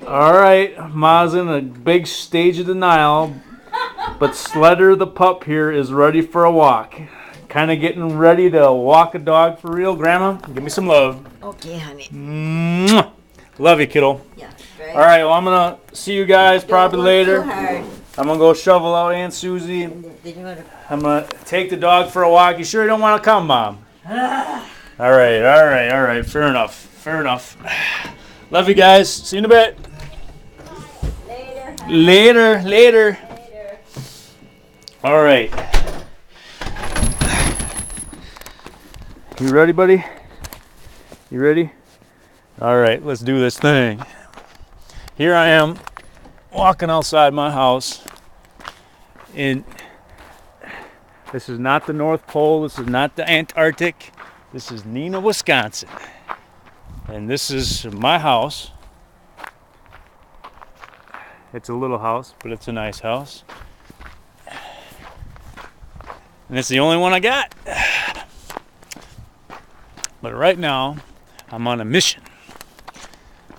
All right, Ma's in a big stage of denial, but Sledder the pup here is ready for a walk. Kind of getting ready to walk a dog for real. Grandma, give me some love. Okay, honey. Mwah. Love you, kiddo. Yeah, right. All right, well, I'm going to see you guys probably later. Too hard. I'm going to go shovel out Aunt Susie. I'm going to take the dog for a walk. You sure you don't want to come, Mom? All right. Fair enough. Love you guys. See you in a bit. Later. All right. You ready, buddy? You ready? All right, let's do this thing. Here I am walking outside my house. This is not the North Pole. This is not the Antarctic. This is Neenah, Wisconsin. And this is my house. It's a little house, but it's a nice house. And it's the only one I got. But right now, I'm on a mission.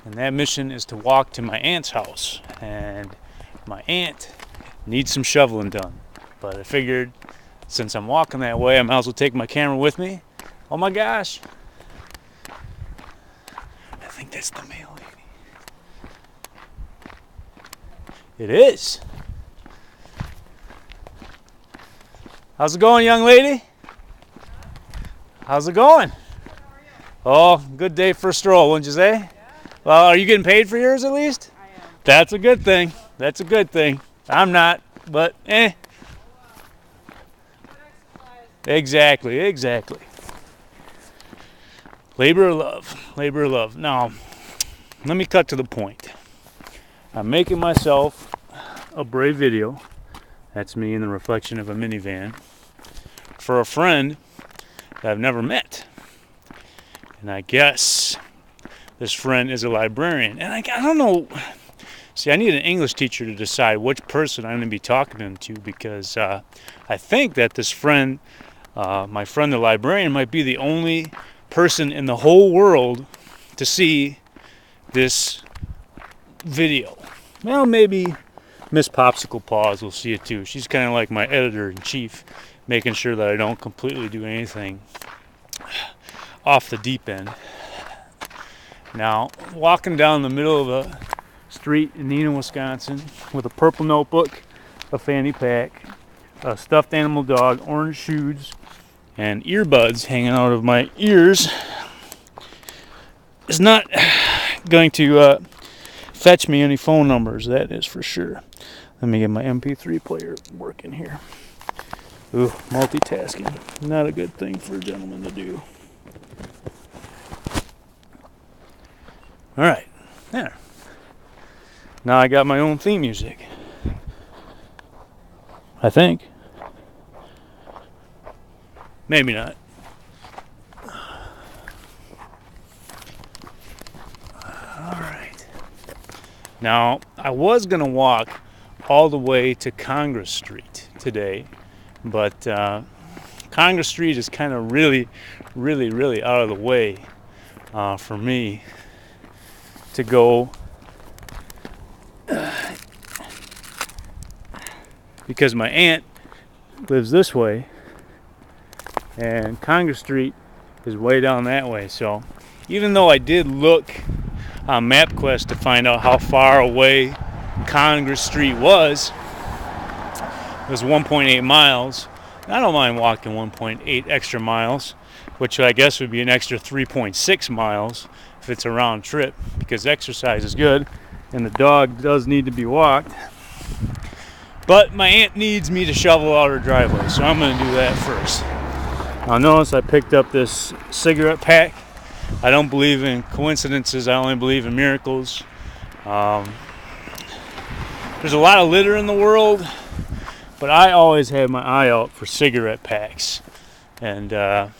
And that mission is to walk to my aunt's house. And my aunt needs some shoveling done. But I figured, since I'm walking that way, I might as well take my camera with me. Oh my gosh. I think that's the mail lady. It is. How's it going, young lady? How's it going? Oh, good day for a stroll, wouldn't you say? Yeah. Well, are you getting paid for yours at least? I am. That's a good thing. I'm not, but Exactly. Labor of love. Now, let me cut to the point. I'm making myself a brave video. That's me in the reflection of a minivan. For a friend that I've never met. And I guess this friend is a librarian. And I don't know. See, I need an English teacher to decide which person I'm going to be talking to because I think that this friend, my friend the librarian, might be the only person in the whole world to see this video. Well, maybe Miss Popsicle Paws will see it too. She's kind of like my editor-in-chief, making sure that I don't completely do anything off the deep end. Now, walking down the middle of a street in Neenah, Wisconsin with a purple notebook, a fanny pack, a stuffed animal dog, orange shoes, and earbuds hanging out of my ears is not going to fetch me any phone numbers, that is for sure. Let me get my MP3 player working here. Ooh, multitasking. Not a good thing for a gentleman to do. Alright, there. Now I got my own theme music. I think. Maybe not. Alright. Now, I was going to walk all the way to Congress Street today, but Congress Street is kind of really out of the way for me to go because my aunt lives this way and Congress Street is way down that way. So even though I did look on MapQuest to find out how far away Congress Street was, it was 1.8 miles. I don't mind walking 1.8 extra miles, which I guess would be an extra 3.6 miles if it's a round trip, because exercise is good and the dog does need to be walked. But my aunt needs me to shovel out her driveway, so I'm going to do that first. Now notice I picked up this cigarette pack. I don't believe in coincidences, I only believe in miracles. There's a lot of litter in the world, but I always have my eye out for cigarette packs. And I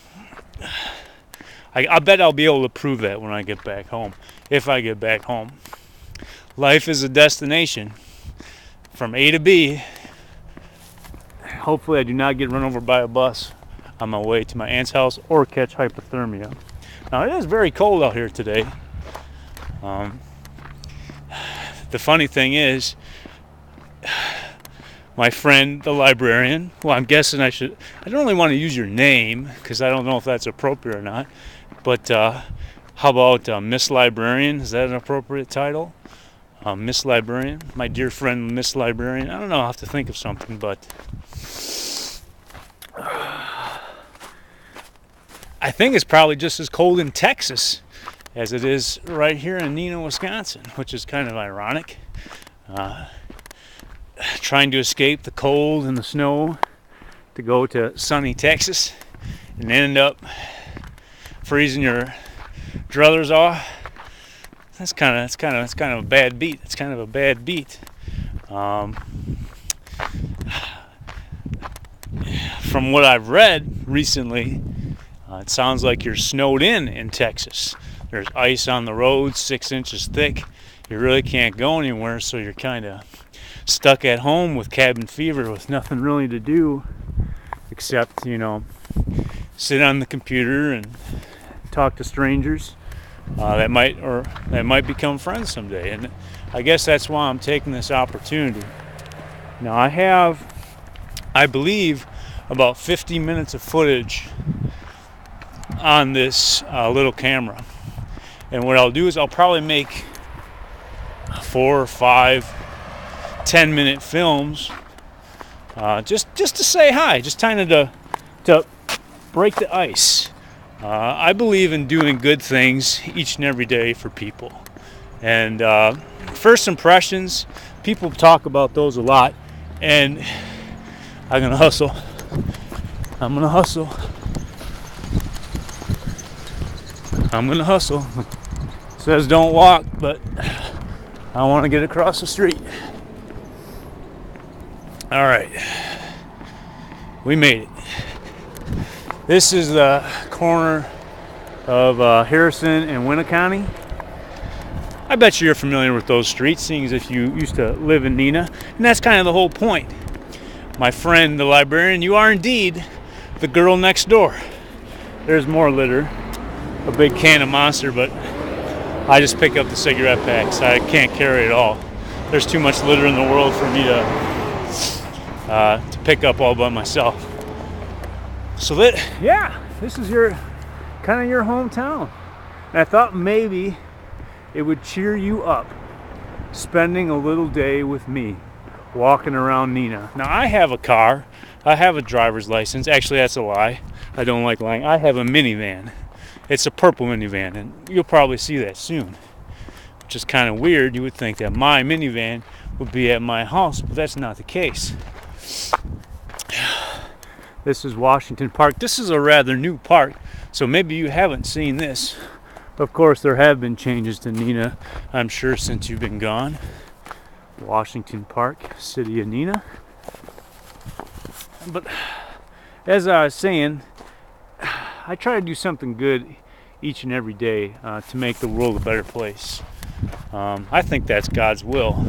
bet I'll be able to prove that when I get back home, if I get back home. Life is a destination from A to B. Hopefully I do not get run over by a bus on my way to my aunt's house or catch hypothermia. Now it is very cold out here today. the funny thing is, my friend, the librarian, well, I'm guessing I don't really want to use your name because I don't know if that's appropriate or not, but how about Miss Librarian? Is that an appropriate title? Miss Librarian, my dear friend Miss Librarian. I don't know, I'll have to think of something, but I think it's probably just as cold in Texas as it is right here in Neenah, Wisconsin, which is kind of ironic. Trying to escape the cold and the snow to go to sunny Texas and end up freezing your druthers off. That's kind of a bad beat. It's kind of a bad beat. From what I've read recently, it sounds like you're snowed in Texas. There's ice on the roads, 6 inches thick. You really can't go anywhere, so you're kind of stuck at home with cabin fever with nothing really to do except, sit on the computer and talk to strangers that might become friends someday. And I guess that's why I'm taking this opportunity. Now I believe, about 50 minutes of footage on this little camera. And what I'll do is I'll probably make 4 or 5 10-minute films just to say hi, just kind of to break the ice. I believe in doing good things each and every day for people. And first impressions, people talk about those a lot. And I'm going to hustle. I'm going to hustle. I'm going to hustle. It says don't walk, but I want to get across the street. All right. We made it. This is the corner of Harrison and Winneconne. I bet you're familiar with those streets, seeing as if you used to live in Neenah. And that's kind of the whole point. My friend, the librarian, you are indeed the girl next door. There's more litter. A big can of Monster, but I just pick up the cigarette packs. I can't carry it all. There's too much litter in the world for me to pick up all by myself. So this is your hometown. And I thought maybe it would cheer you up spending a little day with me walking around Neenah. Now I have a car. I have a driver's license. Actually, that's a lie. I don't like lying. I have a minivan. It's a purple minivan, and you'll probably see that soon. Which is kind of weird. You would think that my minivan would be at my house, but that's not the case. This is Washington Park. This is a rather new park, so maybe you haven't seen this. Of course, there have been changes to Neenah, I'm sure, since you've been gone. Washington Park, city of Neenah. But as I was saying, I try to do something good each and every day to make the world a better place. I think that's God's will,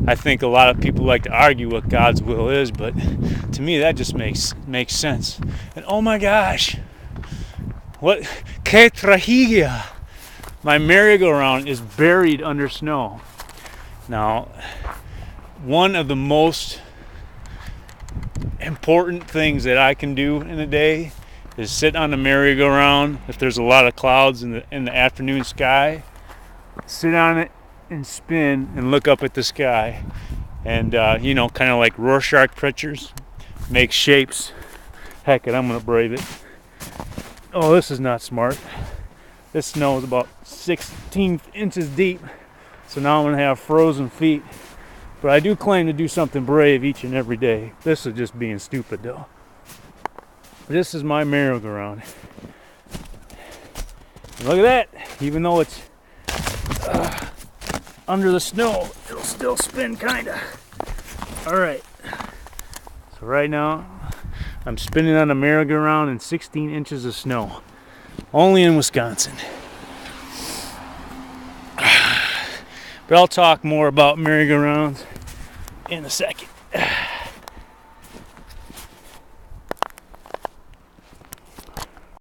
I think a lot of people like to argue what God's will is, but to me that just makes sense. And oh my gosh, what que tragedia! My merry-go-round is buried under snow. Now, one of the most important things that I can do in a day is sit on the merry-go-round. If there's a lot of clouds in the afternoon sky, sit on it and spin and look up at the sky, and kind of like Rorschach pictures, make shapes. Heck it, I'm gonna brave it. Oh, this is not smart. This snow is about 16 inches deep, so now I'm gonna have frozen feet. But I do claim to do something brave each and every day. This is just being stupid though. This is my merry-go-round. Look at that. Even though it's under the snow, it'll still spin kinda. Alright. So right now, I'm spinning on a merry-go-round in 16 inches of snow. Only in Wisconsin. But I'll talk more about merry-go-rounds in a second.